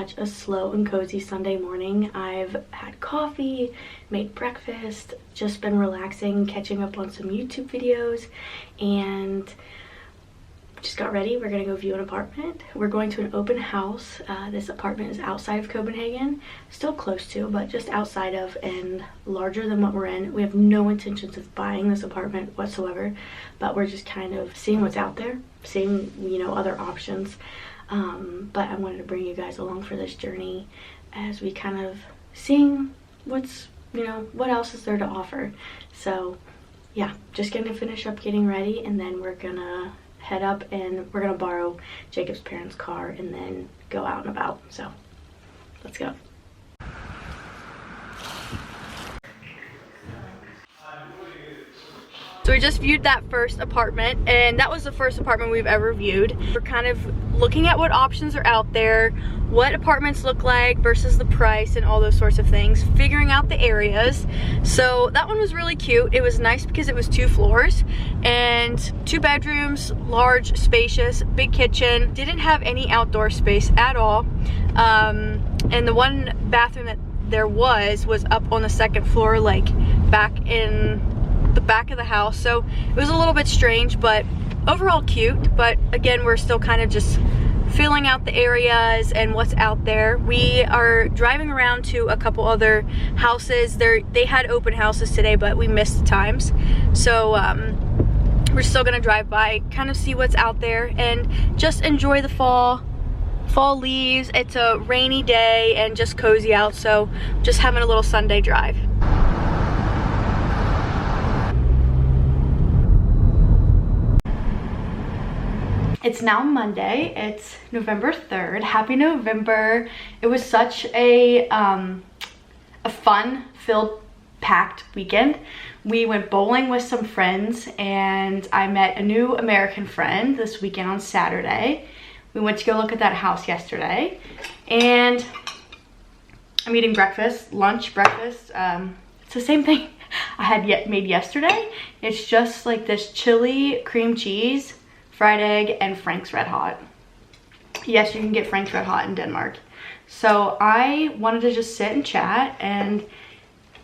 such a slow and cozy Sunday morning. I've had coffee, made breakfast, just been relaxing, catching up on some YouTube videos, and just got ready. We're gonna go view an apartment. We're going to an open house. This apartment is outside of Copenhagen, still close to, but just outside of and larger than what we're in. We have no intentions of buying this apartment whatsoever, but we're just kind of seeing what's out there, seeing, you know, other options. But I wanted to bring you guys along for this journey as we kind of seeing what's, you know, what else is there to offer. So yeah, just gonna finish up getting ready, and then we're gonna head up and we're gonna borrow Jacob's parents' car and then go out and about. So let's go. So we just viewed that first apartment, and that was the first apartment we've ever viewed. We're kind of looking at what options are out there, what apartments look like versus the price and all those sorts of things, figuring out the areas. So that one was really cute. It was nice because it was 2 floors and 2 bedrooms, large, spacious, big kitchen. Didn't have any outdoor space at all. And the one bathroom that there was up on the 2nd floor, like back in the back of the house. So it was a little bit strange, but overall cute. But again, we're still kind of just filling out the areas and what's out there. We are driving around to a couple other houses. They had open houses today, but we missed the times. So we're still gonna drive by, kind of see what's out there and just enjoy the fall leaves. It's a rainy day and just cozy out, so just having a little Sunday drive. It's now Monday. It's November 3rd. Happy November. It was such a fun-filled, packed weekend. We went bowling with some friends, and I met a new American friend this weekend on Saturday. We went to go look at that house yesterday, and I'm eating breakfast, breakfast. It's the same thing I had made yesterday. It's just like this chili cream cheese, fried egg, and Frank's Red Hot. Yes, you can get Frank's Red Hot in Denmark. So I wanted to just sit and chat and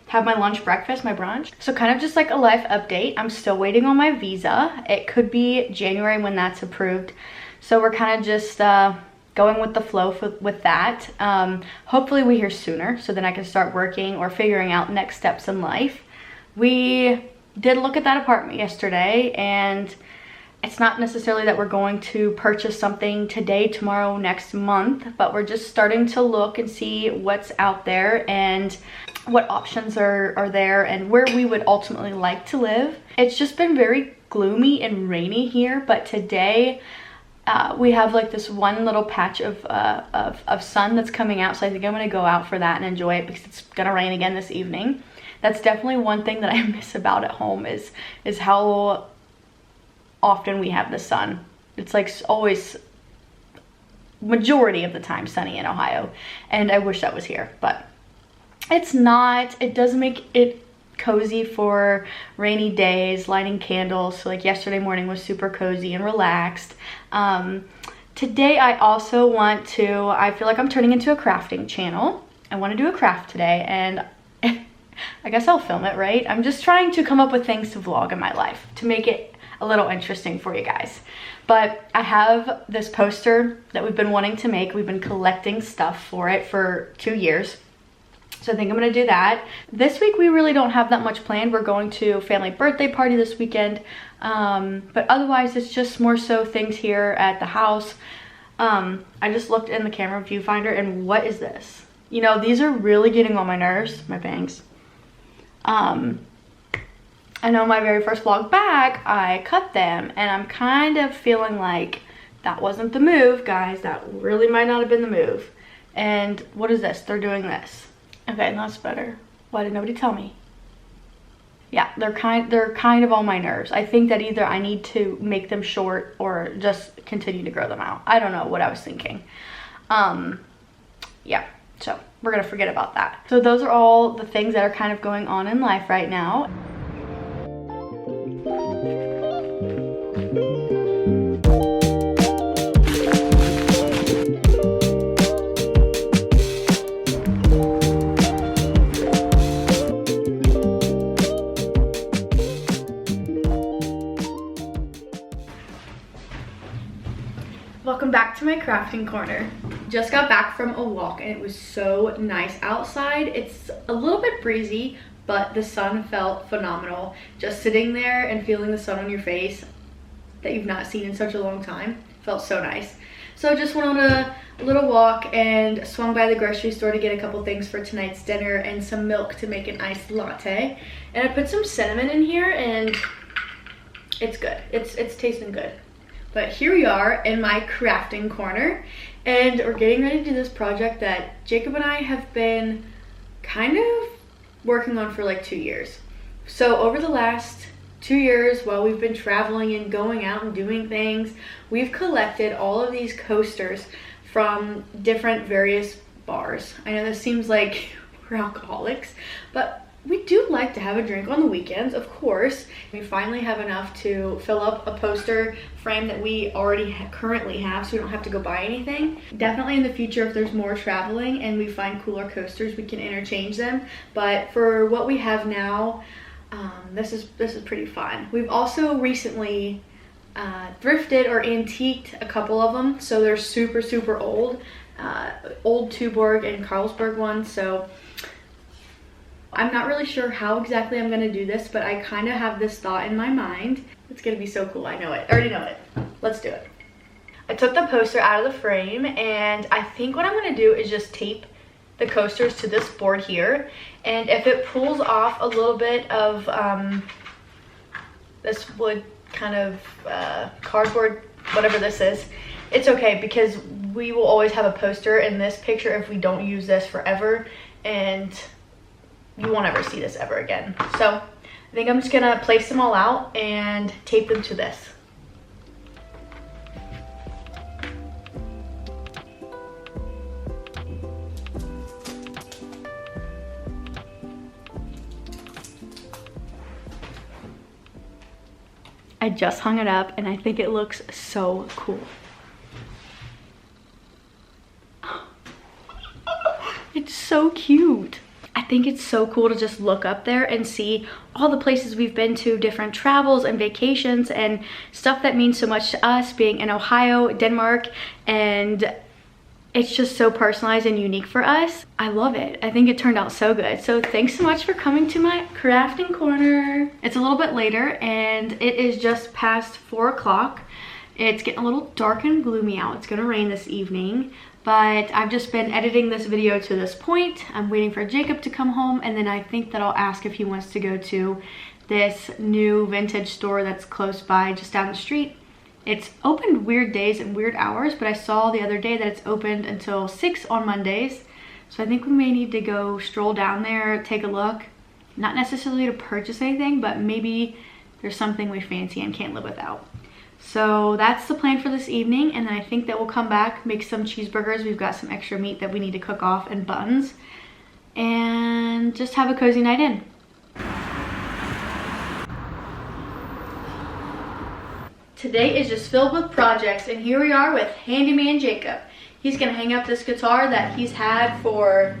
have my lunch, breakfast, my brunch. So kind of just like a life update. I'm still waiting on my visa. It could be January when that's approved. So we're kind of just going with the flow with that. Hopefully we hear sooner, so then I can start working or figuring out next steps in life. We did look at that apartment yesterday, and it's not necessarily that we're going to purchase something today, tomorrow, next month, but we're just starting to look and see what's out there and what options are there and where we would ultimately like to live. It's just been very gloomy and rainy here, but today we have like this one little patch of sun that's coming out, so I think I'm gonna go out for that and enjoy it because it's gonna rain again this evening. That's definitely one thing that I miss about at home is how often we have the sun. It's like always, majority of the time, sunny in Ohio, and I wish that was here, but it's not. It does make it cozy for rainy days, lighting candles. So like yesterday morning was super cozy and relaxed. Today I also want to, I feel like I'm turning into a crafting channel. I want to do a craft today, and I guess I'll film it, right? I'm just trying to come up with things to vlog in my life to make it a little interesting for you guys. But I have this poster that we've been wanting to make. We've been collecting stuff for it for 2 years. So I think I'm gonna do that. This week we really don't have that much planned. We're going to a family birthday party this weekend. But otherwise it's just more so things here at the house. I just looked in the camera viewfinder, and what is this? You know, these are really getting on my nerves, my bangs. I know my very first vlog back, I cut them, and I'm kind of feeling like that wasn't the move, guys. That really might not have been the move. And what is this? They're doing this. Okay, that's better. Why did nobody tell me? Yeah, they're kind of on my nerves. I think that either I need to make them short or just continue to grow them out. I don't know what I was thinking. Yeah, so we're gonna forget about that. So those are all the things that are kind of going on in life right now. Welcome back to my crafting corner. Just got back from a walk and it was so nice outside. It's a little bit breezy, but the sun felt phenomenal. Just sitting there and feeling the sun on your face that you've not seen in such a long time felt so nice. So just went on a little walk and swung by the grocery store to get a couple things for tonight's dinner and some milk to make an iced latte. And I put some cinnamon in here and it's good. It's tasting good. But here we are in my crafting corner and we're getting ready to do this project that Jacob and I have been kind of working on for like 2 years. So over the last 2 years, while we've been traveling and going out and doing things, we've collected all of these coasters from different various bars. I know this seems like we're alcoholics, but we do like to have a drink on the weekends, of course. We finally have enough to fill up a poster frame that we already currently have, so we don't have to go buy anything. Definitely in the future, if there's more traveling and we find cooler coasters, we can interchange them. But for what we have now, this is pretty fun. We've also recently thrifted or antiqued a couple of them, so they're super old. Old Tuborg and Carlsberg ones, so I'm not really sure how exactly I'm gonna do this, but I kind of have this thought in my mind. It's gonna be so cool, I know it. I already know it. Let's do it. I took the poster out of the frame and I think what I'm gonna do is just tape the coasters to this board here. And if it pulls off a little bit of this wood kind of cardboard, whatever this is, it's okay because we will always have a poster in this picture if we don't use this forever, and you won't ever see this ever again. So I think I'm just gonna place them all out and tape them to this. I just hung it up and I think it looks so cool. It's so cute. I think it's so cool to just look up there and see all the places we've been to, different travels and vacations and stuff that means so much to us, being in Ohio, Denmark, and it's just so personalized and unique for us. I love it. I think it turned out so good. So thanks so much for coming to my crafting corner. It's a little bit later and it is just past 4 o'clock. It's getting a little dark and gloomy out. It's gonna rain this evening, but I've just been editing this video to this point. I'm waiting for Jacob to come home, and then I think that I'll ask if he wants to go to this new vintage store that's close by, just down the street. It's opened weird days and weird hours, but I saw the other day that it's opened until 6 on Mondays. So I think we may need to go stroll down there, take a look. Not necessarily to purchase anything, but maybe there's something we fancy and can't live without. So that's the plan for this evening, and then I think that we'll come back, make some cheeseburgers. We've got some extra meat that we need to cook off, and buns, and just have a cozy night in. Today is just filled with projects, and here we are with Handyman Jacob. He's gonna hang up this guitar that he's had for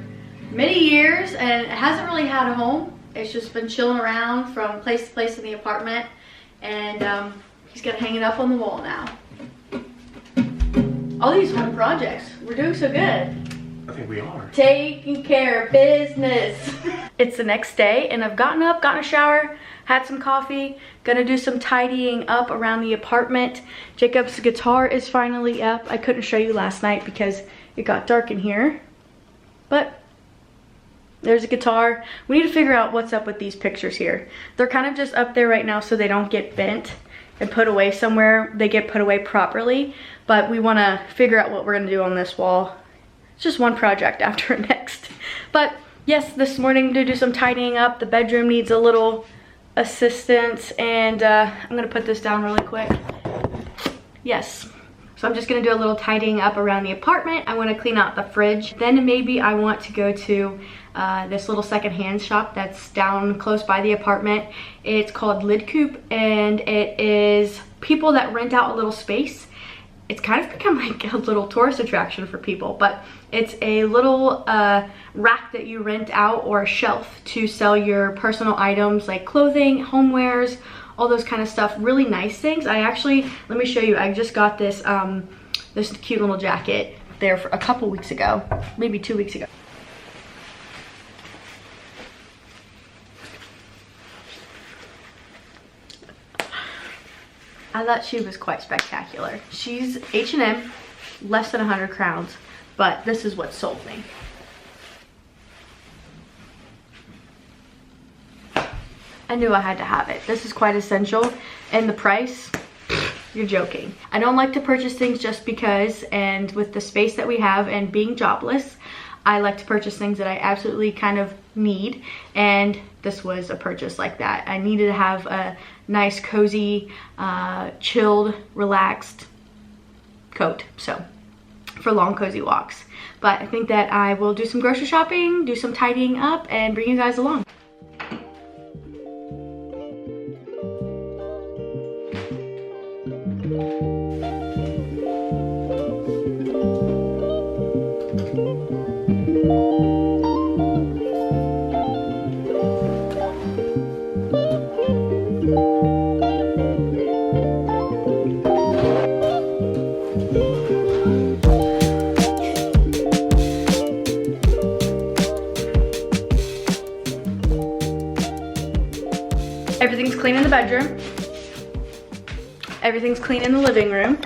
many years and it hasn't really had a home. It's just been chilling around from place to place in the apartment, and he's gonna hang it up on the wall now. All these fun projects. We're doing so good. I think we are. Taking care of business. It's the next day and I've gotten up, gotten a shower, had some coffee, gonna do some tidying up around the apartment. Jacob's guitar is finally up. I couldn't show you last night because it got dark in here, but there's a guitar. We need to figure out what's up with these pictures here. They're kind of just up there right now so they don't get bent and put away somewhere. They get put away properly, but we wanna figure out what we're gonna do on this wall. It's just one project after next. But yes, this morning to do some tidying up. The bedroom needs a little assistance, and I'm gonna put this down really quick. Yes, so I'm just gonna do a little tidying up around the apartment. I wanna clean out the fridge. Then maybe I want to go to this little secondhand shop that's down close by the apartment. It's called Lid Coop, and it is people that rent out a little space. It's kind of become like a little tourist attraction for people, but it's a little rack that you rent out, or a shelf to sell your personal items like clothing, homewares, all those kind of stuff. Really nice things. I actually, let me show you, I just got this this cute little jacket there for a couple weeks ago, maybe 2 weeks ago. I thought she was quite spectacular. She's H&M, less than 100 crowns, but this is what sold me. I knew I had to have it. This is quite essential, and the price, you're joking. I don't like to purchase things just because, and with the space that we have and being jobless, I like to purchase things that I absolutely kind of need, and this was a purchase like that. I needed to have a nice, cozy, chilled, relaxed coat, so for long, cozy walks. But I think that I will do some grocery shopping, do some tidying up, and bring you guys along. Everything's clean in the bedroom. Everything's clean in the living room.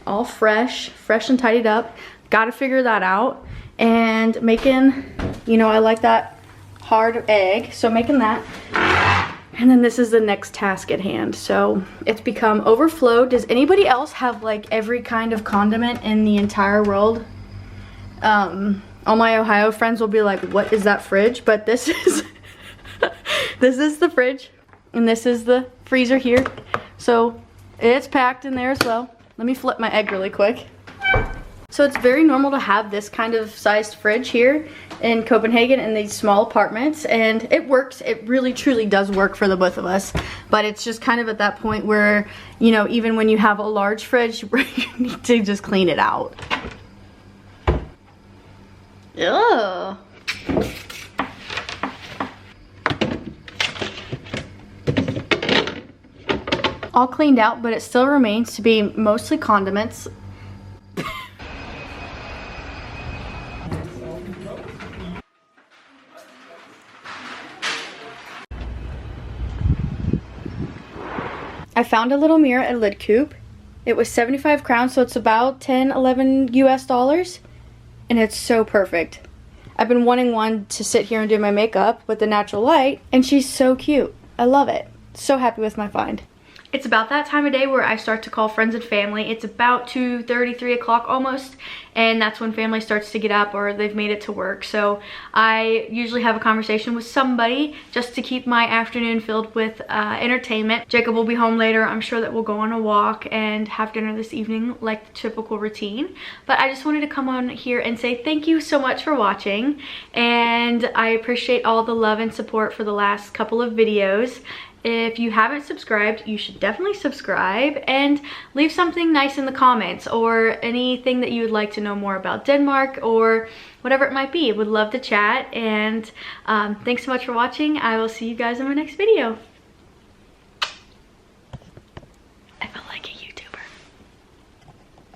All fresh and tidied up. Gotta figure that out. And making, you know, I like that hard egg, so making that. And then this is the next task at hand. So it's become overflowed. Does anybody else have like every kind of condiment in the entire world? All my Ohio friends will be like, what is that fridge? But this is, this is the fridge. And this is the freezer here. So it's packed in there as well. Let me flip my egg really quick. So it's very normal to have this kind of sized fridge here in Copenhagen in these small apartments, and it works. It really truly does work for the both of us. But it's just kind of at that point where, you know, even when you have a large fridge, you need to just clean it out. Ugh. All cleaned out, but it still remains to be mostly condiments. I found a little mirror at Lid Coop. It was 75 crowns, so it's about 10, 11 US dollars. And it's so perfect. I've been wanting one to sit here and do my makeup with the natural light, and she's so cute. I love it. So happy with my find. It's about that time of day where I start to call friends and family. It's about 2:30, 3 o'clock almost, and that's when family starts to get up or they've made it to work. So I usually have a conversation with somebody just to keep my afternoon filled with entertainment. Jacob will be home later. I'm sure that we'll go on a walk and have dinner this evening like the typical routine. But I just wanted to come on here and say thank you so much for watching, and I appreciate all the love and support for the last couple of videos. If you haven't subscribed, you should definitely subscribe and leave something nice in the comments or anything that you would like to know more about Denmark or whatever it might be. Would love to chat, and thanks so much for watching. I will see you guys in my next video.